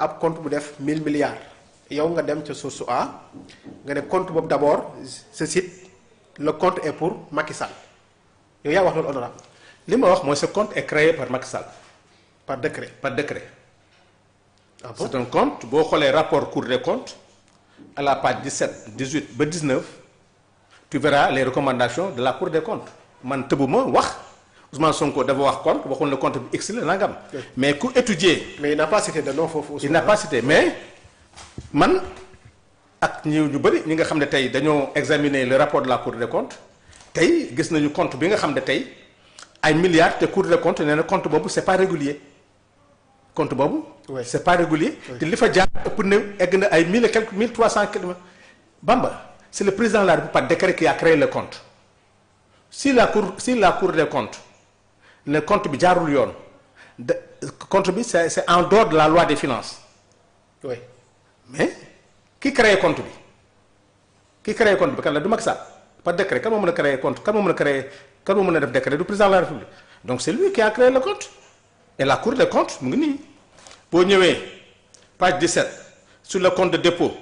ab compte bu def 1000 milliards yow nga dem ca source A nga ne compte boobu d'abord ce site le compte est pour Macky Sall yow yaa wax loolu honorable li ma wax mooy ce compte est créé par Macky Sall par décret. par décret. Ah bon? C'est un compte boo xoolee rapport Cour des comptes à la page 17 18 ba 19 tu verras les recommandations de la Cour des comptes man tëbuma wax Ousmane Sonko dafa wax compte waxul ne compte bi x la nangam. mais ku étudier. mais il n'a pas cité de nom foofu aussi. il n'a pas cité mais man ak ñi ñu bëri ñi nga xam ne tey dañoo examiner le rapport de la Cour des comptes tey gis nañu compte bi nga xam ne tey ay milliards te Cour des comptes nee na compte boobu c'est pas régulier compte boobu. Oui. c'est pas régulier. te li fa jaar ëpp na egg na ay 1000 et quelques 1300 kilomètres. Bamba c'est le président de la République par décret qui a créé le compte si la Cour des comptes ne compte bi jaarul yoon de compte bi c'est en dehors de la loi des finances. oui mais ki créé compte bi kan la du Macky Sall par décret kan moo mën a créer compte kan moo mën a def décret du président de la République donc c'est lui qui a créé le compte et la Cour des comptes mu ngi nii boo ñëwee page 17 sur le compte de dépôt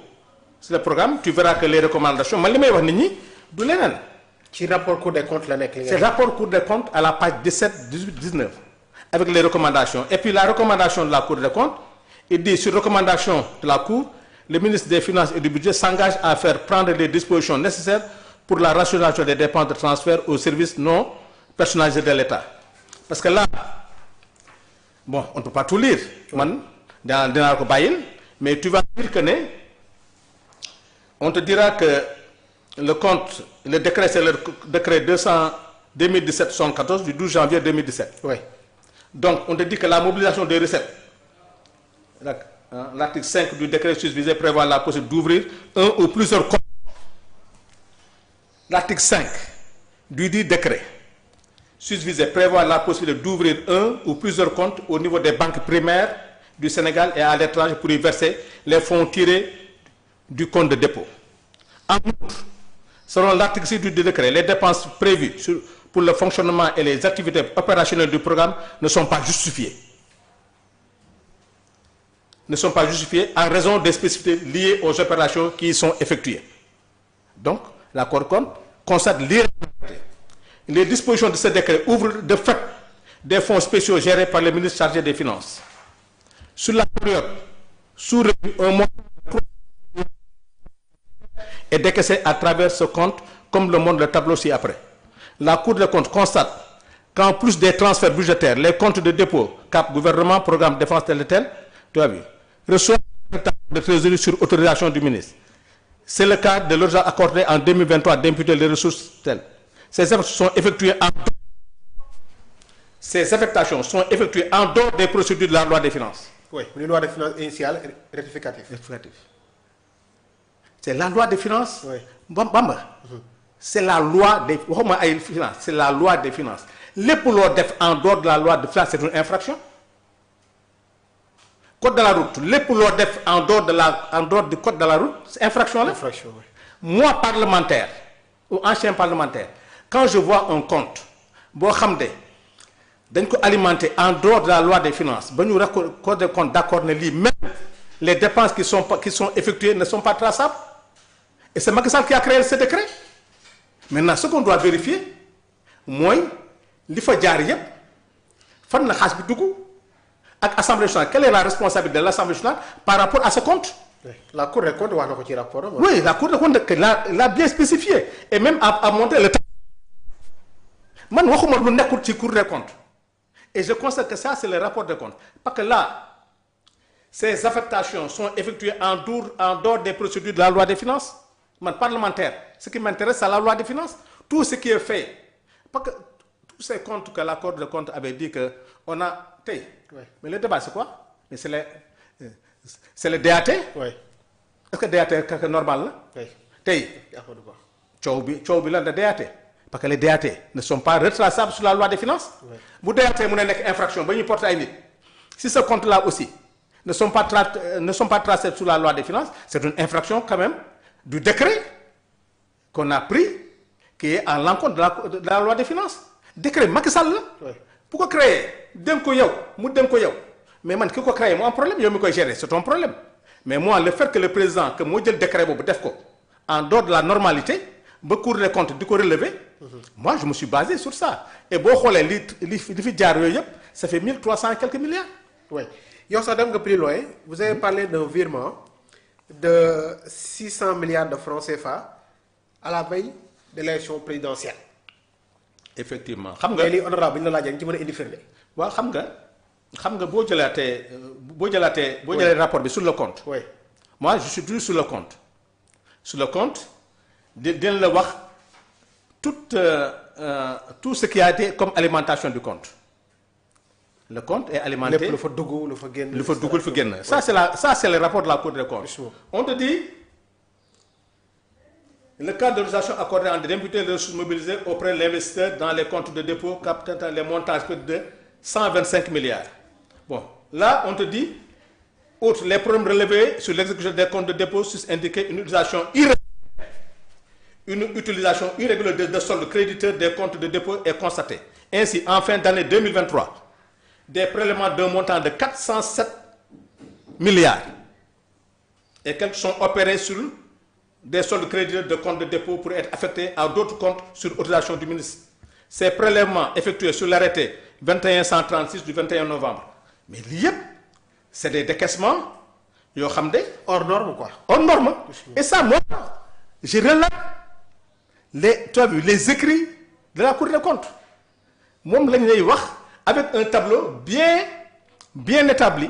sur le programme tu verras que les recommandations man li may wax nit ñi du leneen. ci rapport Cour des comptes la nekk. c'est rapport Cour des comptes à la page 17 18 19 avec les recommandations et puis la recommandation de la Cour des comptes il dit sur recommandation de la Cour le ministre des Finances et du Budget s'engage à faire prendre les dispositions nécessaires pour la rationalisation des dépenses de transfert aux services non personnalisés de l'État parce que là bon on ne peut pas tout lire man dinaa ko bàyyil mais tu vas dire que ne on te dira que le compte le décret c'est le décret 2017-74 du 12 janvier 2017. oui donc on te dit que la mobilisation des recettes l'article 5 du décret susvisé prévoit la possibilité d'ouvrir un ou plusieurs comptes. L'article 5 du dit décret susvisé prévoit la possibilité d'ouvrir un ou plusieurs comptes au niveau des banques primaires du Sénégal et à l'étranger pour y verser les fonds tirés du compte de dépôt. En outre, selon l'article 6 du décret, les dépenses prévues pour le fonctionnement et les activités opérationnelles du programme ne sont pas justifiées. Ne sont pas justifiées en raison des spécificités liées aux opérations qui y sont effectuées. Donc, la Cour des comptes constate l'irrégularité. Les dispositions de ce décret ouvrent de fait des fonds spéciaux gérés par le ministre chargé des Finances. Sur la période sous-revue, un mois est décaissé à travers ce compte, comme le montre le tableau ci-après. La Cour des comptes constate qu'en plus des transferts budgétaires, les comptes de dépôt, CAP, gouvernement, programme défense tel et tel, tu as vu, reçoivent de trésorerie sur autorisation du ministre. C'est le cas de l'argent accordé en 2023 d'imputer les ressources telles. Ces affectations sont effectuées en dehors des procédures de la loi des finances. oui une loi de finances initiale rectificative. C'est la loi des finances. oui Bamba. C'est la loi des waxuma ay finances c'est la loi des finances lépp loo def en dehors de la loi des finances c'est une infraction. Code de la route lépp loo def en dehors du code de la route c'est infraction la. infraction oui. Moi parlementaire ou ancien parlementaire quand je vois un compte boo xam ne dañ ko alimenter en dehors de la loi des finances ba ñu Code des comptes d'accord ne lii même les dépenses qui sont effectuées ne sont pas traçables et c'est Macky Sall qui a créé ce décret. Maintenant ce qu'on doit vérifier mooy li fa jaar yépp fan la xaalis bi dugg ak Assemblée nationale quelle est la responsabilité de l'Assemblée nationale par rapport à ce compte. oui. la Cour des comptes wax na ko ci rapport am. oui la Cour des comptes l'a bien spécifié et même a montré le temps man waxuma lu nekkul ci Cour des comptes et je constate que ça c'est le rapport des comptes parce que là ces affectations sont effectuées en dehors des procédures de la loi des finances. Man parlementaire ce qui m'intéresse c'est la loi des finances tout ce qui est fait parce que tous ces comptes que la Cour des comptes avait dit que on a tey oui. mais le débat c'est quoi mais c'est le DAT. oui est-ce que DAT c'est normal la oui. tey Amadou Ba. coow bi lan la DAT parce que les DAT ne sont pas retraçables sur la loi des finances. oui. bu DAT mu ne nekk infraction ba ñuy porter ay nit si ce compte là aussi ne sont pas tracés sous la loi des finances c'est une infraction quand même du décret qu'on a pris qui est à l'encontre de la loi des finances décret Macky Sall la. oui. bu ko créer dem ko yow mu dem ko yow mais man ki ko créé moo am problème yow mi koy gérer c'est ton problème mais moi le fait que le président que moo jël décret boobu def ko en dehors de la normalité ba Cour des comptes di ko relever moi je me suis basé sur ça et boo xoolee li fi jaar yooyu yëpp ça fait 1300 et quelques milliards. oui yow sax dem nga plus loin vous avez parlé d'un virement de 600 milliards de francs CFA à la veille de l'élection présidentielle. effectivement xam nga lii honorable bi ñu la laajee nga ci mën a indi firnde. waaw xam nga boo jëlee rapport bi sur le compte. oui moi je suis toujours sur le compte. sur le compte dina la wax tout ce qui a été comme alimentation du compte. Le compte est alimenté. lépp lu fa dugg lu fa génn. lu fa dugg lu fa génn ça c'est le rapport de la Cour des comptes. On te dit le cas d'autorisation accordée en d'imputer les ressources mobilisées auprès de l'investisseur dans les comptes de dépôt captant les montages de 125 milliards. Bon, là on te dit outre les problèmes relevés sur l'exécution des comptes de dépôt sus-indiqués une utilisation irrégulière de solde créditeur des comptes de dépôt est constatée. Ainsi, en fin d'année 2023, des prélèvements d'un montant de 407 milliards et quelques sont opérés sur des soldes créditeurs de comptes de dépôt pour être affectés à d'autres comptes sur autorisation du ministre. Ces prélèvements effectués sur l'arrêté 2136 du 21 novembre. Mais lii yëpp c'est des décaissements yoo xam ne hors norme quoi. hors norme. Et ça moi je relate les écrits de la Cour des comptes moom lañ lay wax avec un tableau bien établi.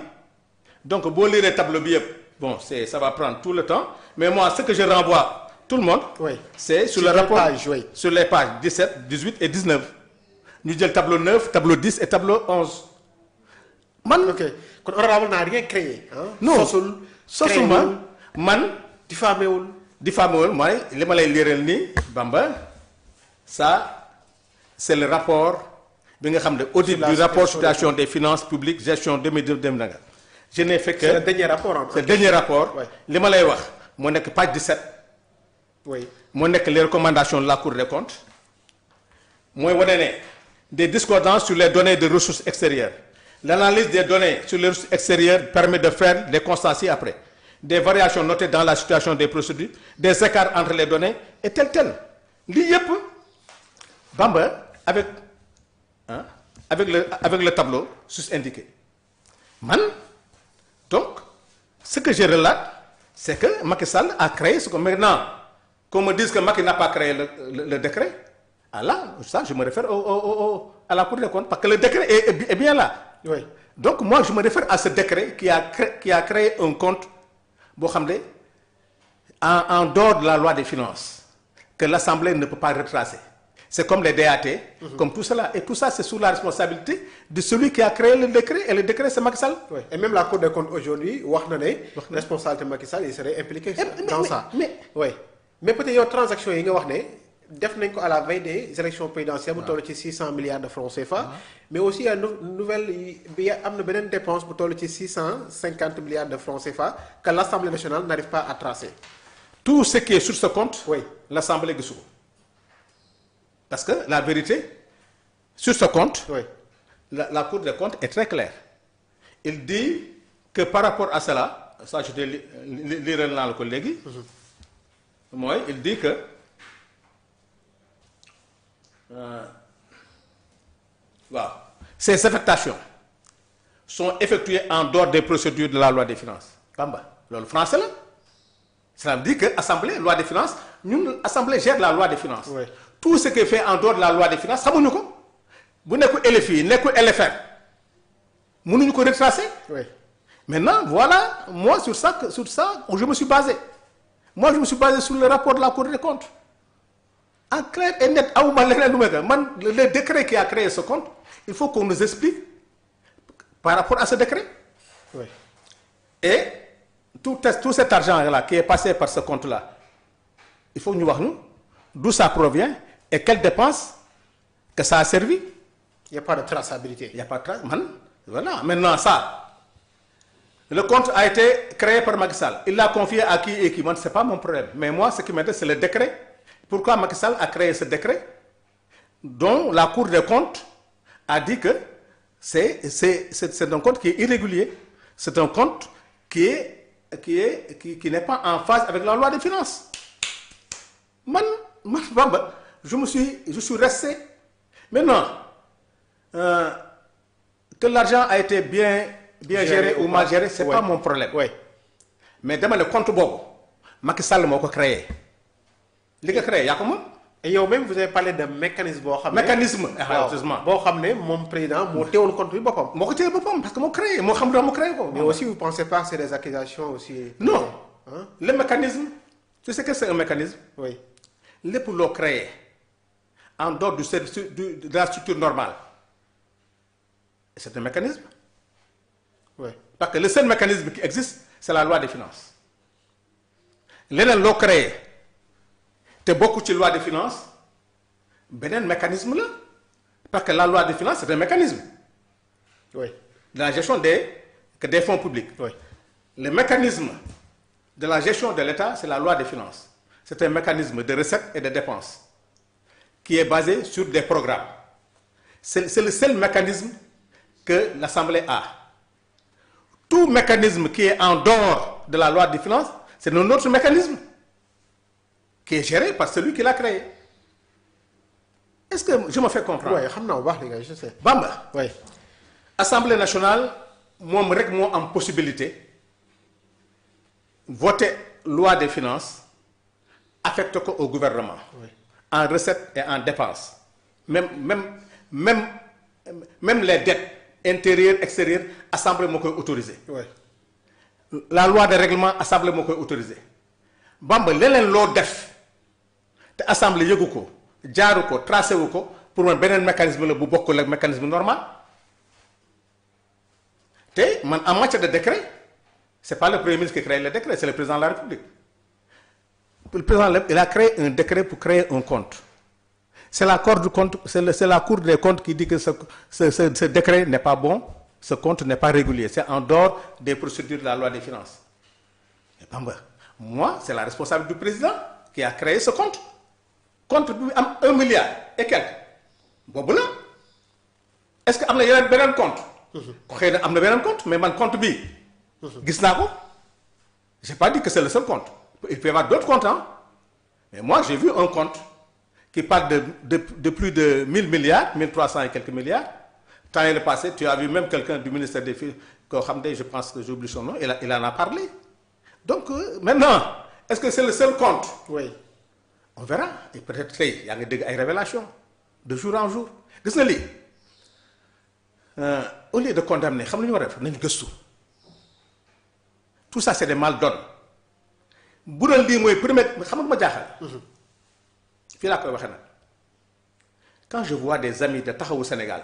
Donc boo lire tableau bi yëpp bon ça va prendre tout le temps mais moi ce que je renvoie tout le monde. oui c'est sur le rapport sur les pages 17 18 et 19 ñu jël tableau 9 tableau 10 et tableau 11 man. ok kon honorable n'a rien créé. non sosul man diffamé wul mooy li ma lay liiral nii Bamba ça c'est le rapport bi nga xam ne audit du rapport situation des finances publiques gestion 2019. Je n'ai fait que c'est le dernier rapport en c'est le dernier rapport. li ma lay wax moo nekk page 17. oui moo nekk les recommandations de la Cour des comptes mooy wane ne des discordances sur les données de ressources extérieures. L'analyse des données sur les ressources extérieures permet de faire des constats ci-après. Des variations notées dans la situation des procédures, des écarts entre les données et tel. Lii yëpp Bamba avec le tableau sus-indiqué. Man donc ce que je relate c'est que Macky Sall a créé ce que maintenant qu'on me dise que Macky n'a pas créé le décret. Ah là, ça je me réfère à la Cour des comptes parce que le décret est bien là. oui Donc moi je me réfère à ce décret qui a créé un compte boo xam ne en dehors de la loi des finances que l'Assemblée ne peut pas retracer. C'est comme les DAT, comme tout cela. Et tout ça, c'est sous la responsabilité de celui qui a créé le décret. Et le décret, c'est Macky Sall. oui et même la Cour des comptes aujourd'hui wax na ne responsabilité Macky Sall il serait impliqué dans ça. mais peut-être yow transaction yi nga wax ne def nañ ko à la veille des élections présidentielles bu toll ci 600 milliards de francs CFA. mais aussi y a nouvelle bi am na beneen dépense bu toll ci 650 milliards de francs CFA que l'Assemblée nationale n'arrive pas à tracer. Tout ce qui est sur ce compte, oui l'Assemblée gisu ko. Parce que la vérité, sur ce compte, oui la Cour des comptes est très claire. Il dit que par rapport à cela, ça je te lirai naa la ko léegi. mooy il dit que waaw ces affectations sont effectuées en dehors des procédures de la loi des finances. Bamba loolu français la. Ça veut dire que assemblée loi des finances ñun assemblée gère la loi des finances. oui Tout ce qui est fait en dehors de la loi des finances xamuñu ko bu nekkul LFI nekkul LFR mënuñu ko retracer. oui Maintenant voilà moi sur ça je me suis basé. Moi je me suis basé sur le rapport de la Cour des comptes en clair et net awuma leneen lu may man le décret qui a créé ce compte il faut qu'on nous explique par rapport à ce décret. oui Et tout cet argent-là qui est passé par ce compte-là il faut ñu wax ñu d'où ça provient et quelles dépenses que ça a servi. il y a pas de traçabilité. Il y a pas de trace man voilà maintenant ça le compte a été créé par Macky Sall il l'a confié à qui et qui man c'est pas mon problème mais moi ce qui m'intéresse c'est le décret. Pourquoi Macky Sall a créé ce décret dont la Cour des comptes a dit que c'est un compte qui est irrégulier. C'est un compte qui n'est pas en phase avec la loi des finances. Bamba, je suis resté. Maintenant, que l'argent a été bien géré ou mal géré, c'est pas mon problème. Ouais. Mais dama le compte bobo, Macky Sall moo ko créé. Li nga créé yaa ko moom. Et yow même vous avez parlé de mécanisme boo xam ne. Mécanisme. waaw boo xam ne moom président moo teewoon compte bi boppam. moo ko téye boppam parce que moo créé moo xam moo créé ko. Mais aussi vous pensez pas que c'est des accusations aussi. Non. Hein? Le mécanisme, tu sais que c'est un mécanisme. Oui. Lépp loo créé en dehors de la structure normale. C'est un mécanisme. Oui. Parce que le seul mécanisme qui existe, c'est la loi des finances. Leneen loo créé te bokku ci loi des finances beneen mécanisme la parce que la loi des finances c'est un mécanisme. Oui. De la gestion des fonds publics. Oui. Le mécanisme de la gestion de l'État, c'est la loi des finances. C'est un mécanisme de recettes et de dépenses qui est basé sur des programmes. C'est le seul mécanisme que l'Assemblée a. Tout mécanisme qui est en dehors de la loi des finances, c'est un autre mécanisme qui est géré par celui qui l'a créé. Est-ce que je me fais comprendre? Oui, xam naa bu baax les gars, je sais. Bamba. Oui. Assemblée nationale moom rek moo am possibilité voter loi des finances affecté ko au gouvernement. Oui. En recettes et en dépenses. Même les dettes intérieures, extérieures, assemblée moo koy autorisé. Oui. La loi de règlement assemblée moo koy autorisé. Bamba leneen loo def te assemblée yëgu ko jaaru ko tracé wu ko pour man beneen mécanisme la bu bokkul ak mécanisme normal. te man en matière de décret c'est pas le premier ministre qui crée le décret, c'est le président de la République. Le président il a créé un décret pour créer un compte. C'est la Cour du compte, c'est la Cour des comptes qui dit que ce décret n'est pas bon, ce compte n'est pas régulier, c'est en dehors des procédures de la loi des finances. Et Bamba, moi, c'est la responsabilité du président qui a créé ce compte. Compte bi am 1 milliard et quelques. Boobu la. Est-ce que am na yeneen beneen compte? Xëy na am na beneen compte mais man compte bi gis naa ko. J'ai pas dit que c'est le seul compte. Il peut y avoir d'autres comptes, hein. Mais moi, j'ai vu un compte qui parle de plus de 1000 milliards, 1300 et quelques milliards. Tant l'année passée, tu as vu même quelqu'un du ministère des Finances, je pense que j'oublie son nom, il en a parlé. Donc, maintenant, est-ce que c'est le seul compte? Oui. On verra. Et peut-être qu'il y a des révélations de jour en jour. Gis nga lii au lieu de condamner, xam nga ñu war a def nañu gëstu. Tout ça, c'est des mal donne. Bu doon lii mooy premier xam nga ma jaaxal. Fii laa koy waxee nag. Quand je vois des amis de Taxawu Sénégal,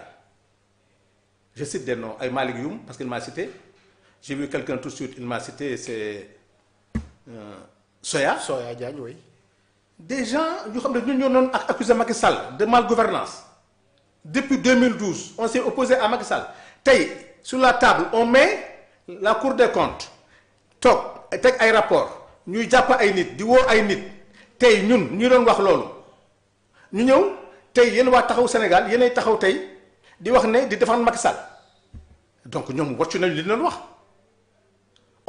je cite des noms ay Malick Youm parce qu'il m'a cité. J'ai vu quelqu'un tout de suite, il m'a cité, c'est Soya Diagne, oui. Des gens ñu xam ne ñun ñoo doon accusé Macky Sall de malgouvernance. Depuis 2012, on s'est opposé à Macky Sall. Tey sur la table on met la Cour des comptes toog teg ay rapport ñuy jàpp ay nit di woo ay nit tey ñun ñu doon wax loolu ñu ñëw tey yéen waa Taxawu Sénégal yéenay taxaw tey di wax ne di défendre Macky Sall donc ñoom wàccu nañu li leen wax.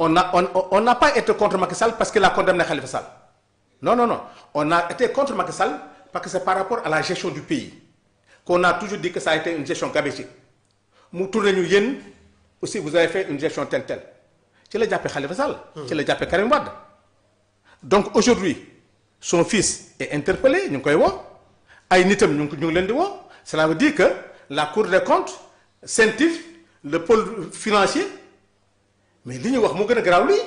On n'a pas été contre Macky Sall parce qu'il a condamné Khalifa Sall. Non. On a été contre Macky Sall parce que c'est par rapport à la gestion du pays qu'on a toujours dit que ça a été une gestion gabétique. Mu tourné ñu yéen aussi vous avez fait une gestion telle. Ci la jàppee Khalifa Sall. Ci la jàppee Karim Wade. Donc aujourd'hui son fils est interpellé ñu ngi koy woo ay nitam ñu ngi leen di woo cela veut dire que la Cour des comptes CENTIF le pôle financier. Mais li ñu wax moo gën a garaaw lii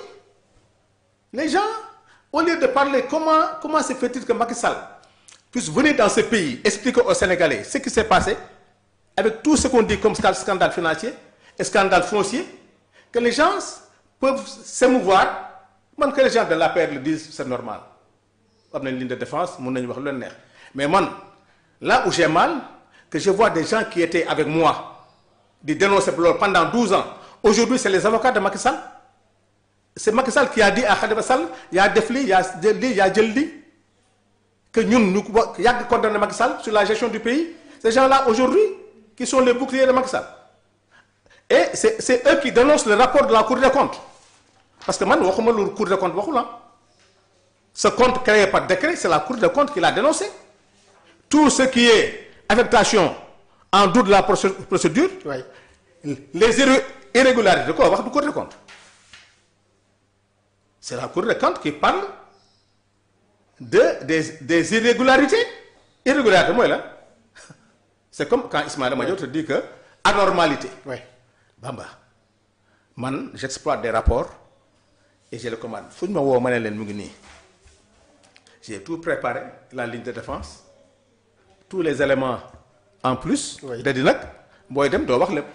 les gens au lieu de parler comment se fait-il que Macky Sall puisse venir dans ce pays expliquer aux Sénégalais ce qui s'est passé avec tout ce qu'on dit comme scandale financier et scandale foncier que les gens peuvent s'émouvoir man que les gens de l'APR le disent c'est normal am nañ ligne de défense mun nañu wax lu leen neex mais man là où j'ai mal que je vois des gens qui étaient avec moi di dénoncer loolu pendant 12 ans. Aujourd'hui, c'est les avocats de Macky Sall. C'est Macky Sall qui a dit à Khalifa Sall, il y a Defli, il y a Djeli, il y a Djeli, que nous avons condamné Macky Sall sur la gestion du pays. Ces gens-là, aujourd'hui, qui sont les boucliers de Macky Sall. et c'est eux qui dénoncent le rapport de la Cour des comptes parce que man waxuma lu Cour des comptes waxul ah. Ce compte créé par décret, c'est la Cour des comptes qui l'a dénoncé. Tout ce qui est affectation en doute de la procédure, oui. Les irrégularités, de quoi wax du Cour des comptes. C'est la Cour des comptes qui parle des irrégularités. Irrégularité, moi là, c'est comme quand Ismaël Madior te dit que anormalité. Oui. Bamba, man, j'exploite des rapports et je les commande. Faut que je me j'ai tout préparé, la ligne de défense, tous les éléments en plus. Oui. Da di nag booy dem doo wax lépp.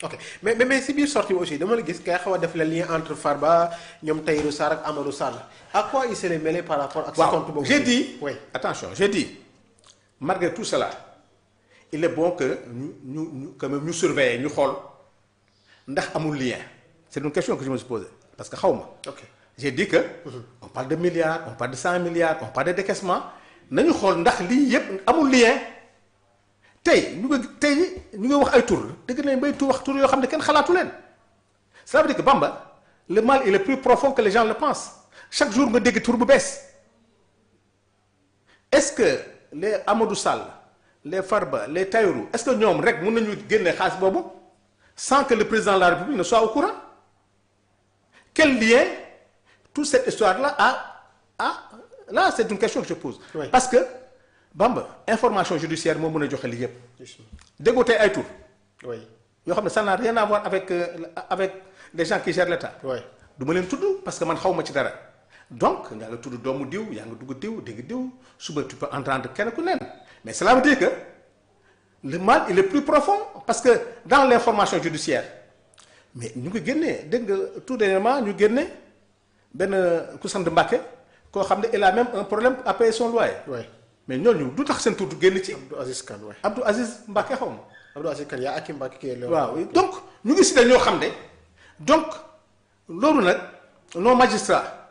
ok mais si biir sortie aussi dama la gis kay xaw a def le lien entre Farba ñoom Tahirou Sarr ak Amadou Sall à quoi il s'est mêlé par rapport ak ce compte boobu. J'ai dit oui. Attention, j'ai dit malgré tout cela il est bon que ñu quand même ñu surveiller ñu xool ndax amul lien c'est une question que je me suis posée parce que xaw ma. ok j'ai dit que on parle de milliards on parle de 100 milliards on parle de décaissement nañu xool ndax lii yëpp amul lien tey ñu ngi wax ay tur dëgg nañ bay wax tur yoo xam ne kenn xalaatu leen ça veut dire que Bamba le mal il est plus profond que les gens le pensent chaque jour nga dégg tur bu bees est-ce que les Amadou Sall les Farba les Tahirou est-ce que ñoom rek mën nañu génne xaalis boobu sans que le président de la République ne soit au courant quel lien toute cette histoire-là là c'est une question que je pose. Oui. Parce que Bamba information judiciaire moo mën a joxe lii yëpp. déggoo tey ay tur. oui. yoo xam ne ça n'a rien à voir avec les gens qui gèrent l'État. oui. du ma leen tudd parce que man xaw ma ci dara donc yaa nga tudd doomu diw yaa nga dugg diw dégg diw suba tu peux entendre kenn ku nen mais cela veut dire que le mal il est plus profond parce que dans l'information judiciaire mais ñu ngi génnee dégg nga tout dernièrement ñu génne benn ku sant Mbàkke koo xam ne il a même un problème à payer son loyer. oui. mais ñooñu du tax seen tur génn ci. Abdou Aziz Kane oui. Abdou Aziz Mbàkke xaw ma. Abdou Aziz Kane yaa Akim Mbacke kii la. waaw donc ñu ngi si ne ñoo xam ne donc loolu nag nos magistrats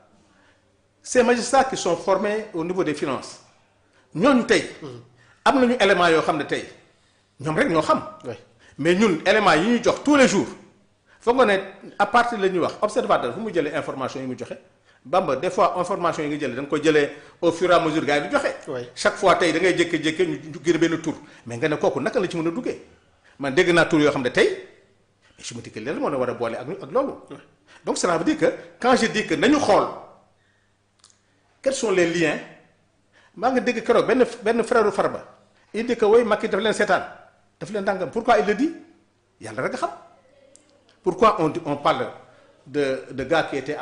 ces magistrats qui sont formés au niveau des finances ñooñu tey. am nañu éléments yoo xam ne tey ñoom rek ñoo xam. oui. mais ñun éléments yi ñuy jox tous les jours foog nga ne à partir la ñuy wax observateur fu mu jëlee information yi mu joxe Bamba des fois information yi nga jëlee da nga koy jëlee au fur et à mesure gars yi di joxe. oui. chaque fois tey da ngay jékki-jékki ñu génne benn tur mais nga ne kooku naka la ci mën a duggee man dégg naa tur yoo xam ne tey mais je me dis que leen moo ne war a boole ak loolu. donc cela veut dire que quand je dis que nañu xool quels sont les liens maa nga dégg keroog benn frère Farba il dit que oui Macky daf leen seetaan daf leen dàngam pourquoi il le dit yàlla rek a xam pourquoi on parle de gars qui étaient